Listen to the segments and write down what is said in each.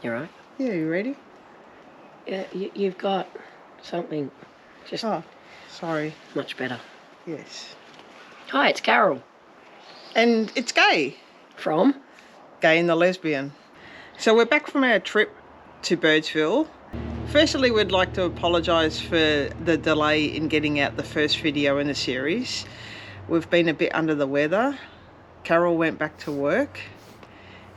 You right? Yeah, you ready? Yeah, you've got something just Oh, sorry. much better. Yes. Hi, it's Carol. And it's Gay. From? Gay and the Lesbian. So we're back from our trip to Birdsville. Firstly, we'd like to apologise for the delay in getting out the first video in the series. We've been a bit under the weather. Carol went back to work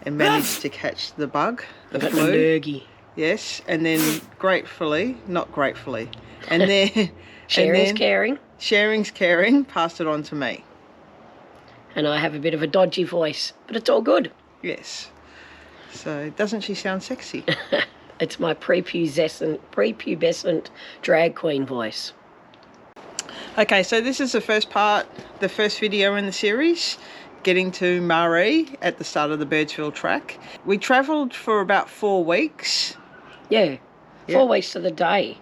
and managed to catch the bug, the Got flu. the lurgy. Yes, and then not gratefully, and then Sharing's caring. Sharing's caring passed it on to me. And I have a bit of a dodgy voice, but it's all good. Yes. So doesn't she sound sexy? It's my prepubescent drag queen voice. Okay, so this is the first part, the first video in the series, getting to Maree at the start of the Birdsville track. We travelled for about 4 weeks. Yeah, 4 weeks to the day.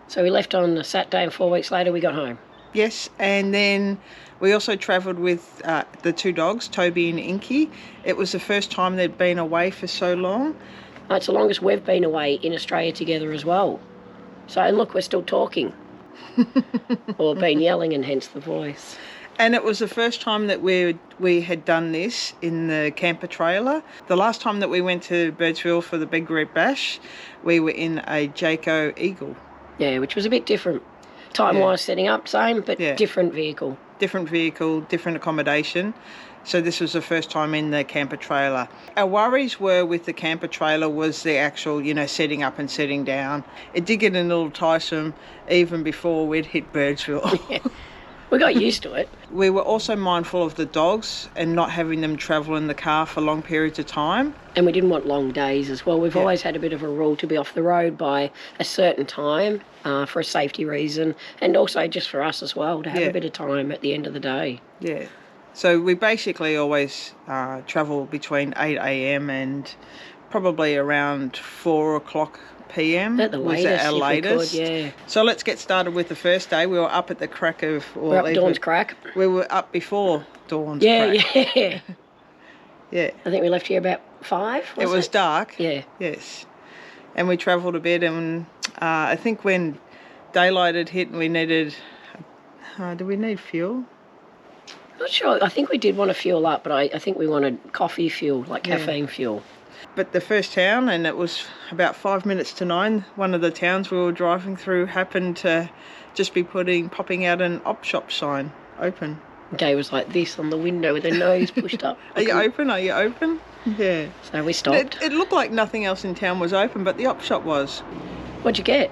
So we left on a Saturday and 4 weeks later we got home. Yes, and then we also travelled with the 2 dogs, Toby and Inky. It was the first time they'd been away for so long. It's the longest we've been away in Australia together as well. So, and look, we're still talking. Or been yelling, and hence the voice. And it was the first time that we had done this in the camper trailer. The last time that we went to Birdsville for the Big Red Bash, we were in a Jayco Eagle. Yeah, which was a bit different. Time-wise, setting up, same, but different vehicle. Different vehicle, different accommodation. So this was the first time in the camper trailer. Our worries were with the camper trailer was the actual, setting up and setting down. It did get a little tiresome even before we'd hit Birdsville. Yeah. We got used to it. We were also mindful of the dogs and not having them travel in the car for long periods of time. And we didn't want long days as well. We've always had a bit of a rule to be off the road by a certain time for a safety reason, and also just for us as well to have a bit of time at the end of the day. Yeah. So we basically always travel between 8 a.m. and probably around 4 o'clock p.m. At the latest, our latest. We could, yeah. So let's get started with the first day. We were up at the crack of... We're up dawn's crack. We were up before dawn's crack. Yeah. Yeah. I think we left here about 5, It was dark. Yeah. Yes. And we travelled a bit, and I think when daylight had hit and we needed... do we need fuel? Not sure. I think we did want to fuel up, but I think we wanted coffee fuel, like caffeine fuel. But the first town, and it was about 5 minutes to 9, one of the towns we were driving through happened to just be popping out an op shop sign, open. Gay was like this on the window with her nose pushed up. Are you open? Are you open? Yeah. So we stopped. It looked like nothing else in town was open, but the op shop was. What'd you get?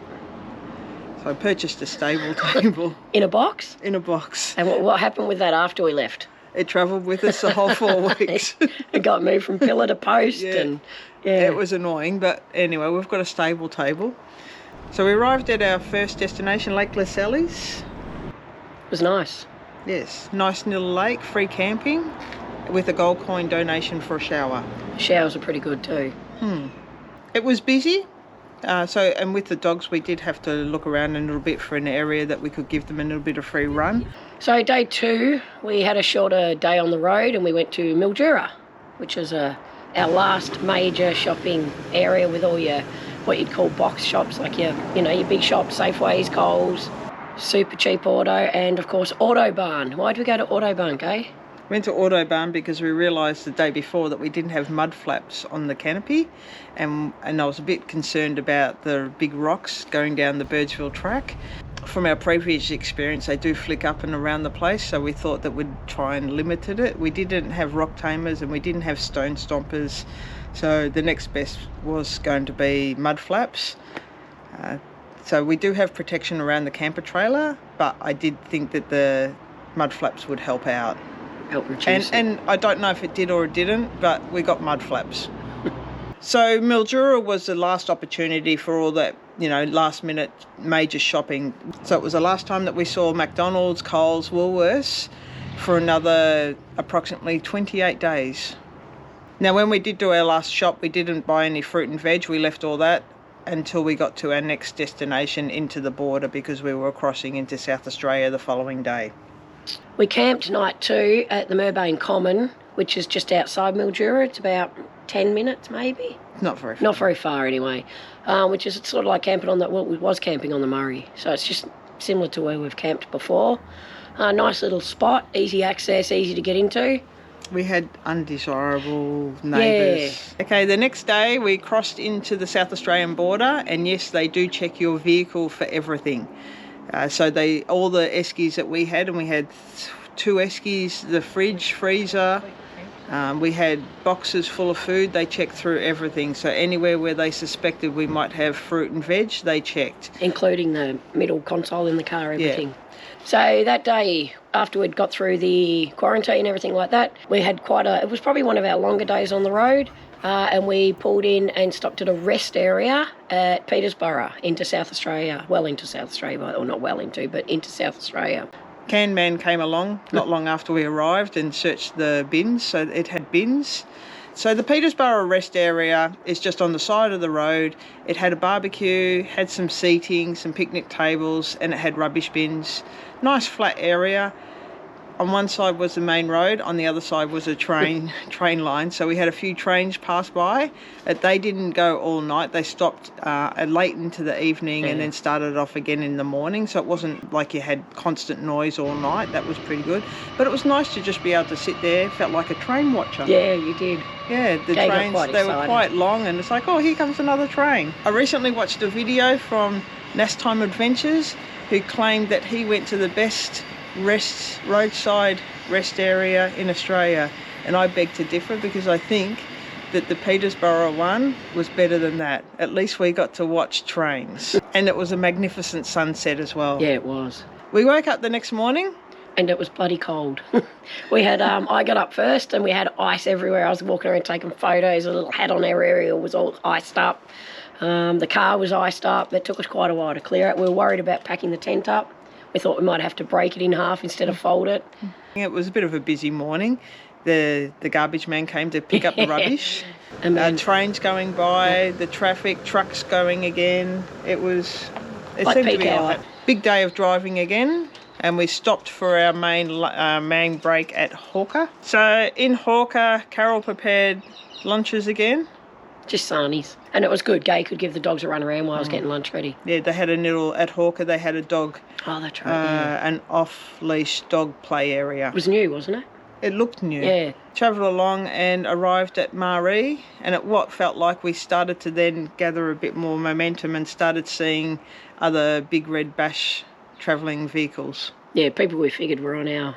So I purchased a stable table. In a box? In a box. And what happened with that after we left? It travelled with us the whole 4 weeks. It got moved from pillar to post. And it was annoying, but anyway, we've got a stable table. So we arrived at our first destination, Lake Lascelles. It was nice. Yes, nice little lake, free camping, with a gold coin donation for a shower. Showers are pretty good too. It was busy. And with the dogs, we did have to look around a little bit for an area that we could give them a little bit of free run. So day 2, we had a shorter day on the road and we went to Mildura, which is our last major shopping area with all your, what you'd call box shops, like your big shops, Safeways, Coles, Super Cheap Auto, and of course Autobarn. Why did we go to Autobarn, Kay? Went to Autobarn because we realised the day before that we didn't have mud flaps on the canopy, and I was a bit concerned about the big rocks going down the Birdsville track. From our previous experience, they do flick up and around the place, so we thought that we'd try and limit it. We didn't have rock tamers and we didn't have stone stompers, so the next best was going to be mud flaps. So we do have protection around the camper trailer, but I did think that the mud flaps would help out. Help reduce and I don't know if it did or it didn't, but we got mud flaps. So Mildura was the last opportunity for all that, last minute major shopping. So it was the last time that we saw McDonald's, Coles, Woolworths for another approximately 28 days. Now when we did do our last shop, we didn't buy any fruit and veg. We left all that until we got to our next destination into the border, because we were crossing into South Australia the following day. We camped night 2 at the Melbourne Common, which is just outside Mildura. It's about 10 minutes maybe. Not very far. Not very far anyway, which is sort of like camping on we was camping on the Murray. So it's just similar to where we've camped before. Nice little spot, easy access, easy to get into. We had undesirable neighbours. Yeah. Okay, the next day we crossed into the South Australian border, and yes, they do check your vehicle for everything. So all the eskies that we had, and we had 2 eskies, the fridge, freezer, we had boxes full of food. They checked through everything. So anywhere where they suspected we might have fruit and veg, they checked. Including the middle console in the car, everything. Yeah. So that day, after we'd got through the quarantine and everything like that, we had it was probably one of our longer days on the road, and we pulled in and stopped at a rest area at Peterborough into South Australia. Well into South Australia, or not well into, but into South Australia. Can Man came along not long after we arrived and searched the bins, so it had bins. So the Peterborough rest area is just on the side of the road. It had a barbecue, had some seating, some picnic tables, and it had rubbish bins. Nice flat area. On one side was the main road, on the other side was a train line. So we had a few trains pass by. They didn't go all night. They stopped late into the evening and then started off again in the morning. So it wasn't like you had constant noise all night. That was pretty good. But it was nice to just be able to sit there. Felt like a train watcher. Yeah, you did. Yeah, the trains, they were quite long, and it's like, oh, here comes another train. I recently watched a video from Nastime Adventures, who claimed that he went to the best roadside rest area in Australia, and I beg to differ, because I think that the Peterborough one was better than that. At least we got to watch trains, and it was a magnificent sunset as well. Yeah, it was. We woke up the next morning and it was bloody cold. We had I got up first and we had ice everywhere. I was walking around taking photos. A little hat on our area was all iced up. The car was iced up. It took us quite a while to clear it. We were worried about packing the tent up. We thought we might have to break it in half instead of fold it. It was a bit of a busy morning. The garbage man came to pick up the rubbish. Trains going by, the traffic, trucks going again. It like seemed to be a big day of driving again. And we stopped for our main break at Hawker. So in Hawker, Carol prepared lunches again. Just sarnies. And it was good. Gay could give the dogs a run around while I was getting lunch ready. Yeah, they had at Hawker, they had a dog. Oh, that's right, yeah. An off-leash dog play area. It was new, wasn't it? It looked new. Yeah. Travelled along and arrived at Maree, and at what felt like we started to then gather a bit more momentum and started seeing other big red bash travelling vehicles. Yeah, people we figured were on our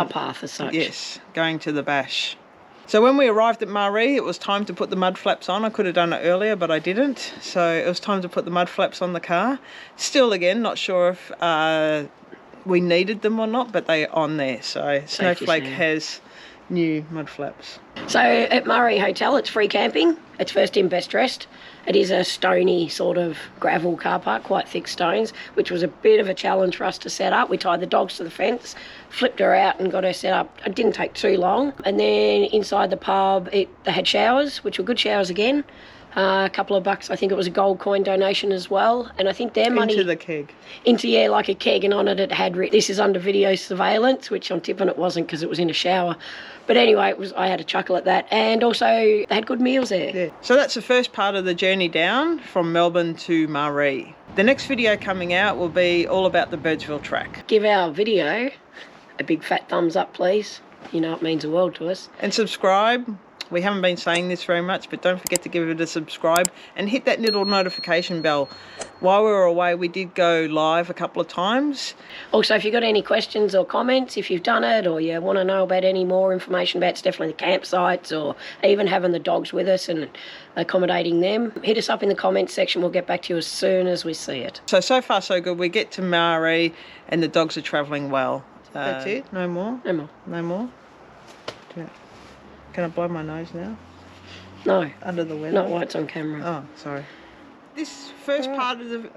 path as such. Yes, going to the bash. So when we arrived at Maree, it was time to put the mud flaps on. I could have done it earlier, but I didn't. So it was time to put the mud flaps on the car. Still, again, not sure if we needed them or not, but they're on there. So Snowflake has new mud flaps. So at Maree Hotel, it's free camping. It's first in, best dressed. It is a stony sort of gravel car park, quite thick stones, which was a bit of a challenge for us to set up. We tied the dogs to the fence, flipped her out and got her set up. It didn't take too long. And then inside the pub, they had showers, which were good showers again. A couple of bucks. I think it was a gold coin donation as well. And I think their money... Into the keg. Like a keg, and on it had this is under video surveillance, which I'm tipping it wasn't because it was in a shower. But anyway, I had a chuckle at that. And also, they had good meals there. Yeah. So that's the first part of the journey down from Melbourne to Maree. The next video coming out will be all about the Birdsville track. Give our video a big fat thumbs up, please. You know it means the world to us. And subscribe. We haven't been saying this very much, but don't forget to give it a subscribe and hit that little notification bell. While we were away, we did go live a couple of times. Also, if you've got any questions or comments, if you've done it or you want to know about any more information about definitely the campsites or even having the dogs with us and accommodating them, hit us up in the comments section. We'll get back to you as soon as we see it. So far so good. We get to Maree and the dogs are travelling well. That's it? No more? No more. No more? Yeah. Can I blow my nose now? No. Under the weather? Not while it's on camera. Oh, sorry. This first part of the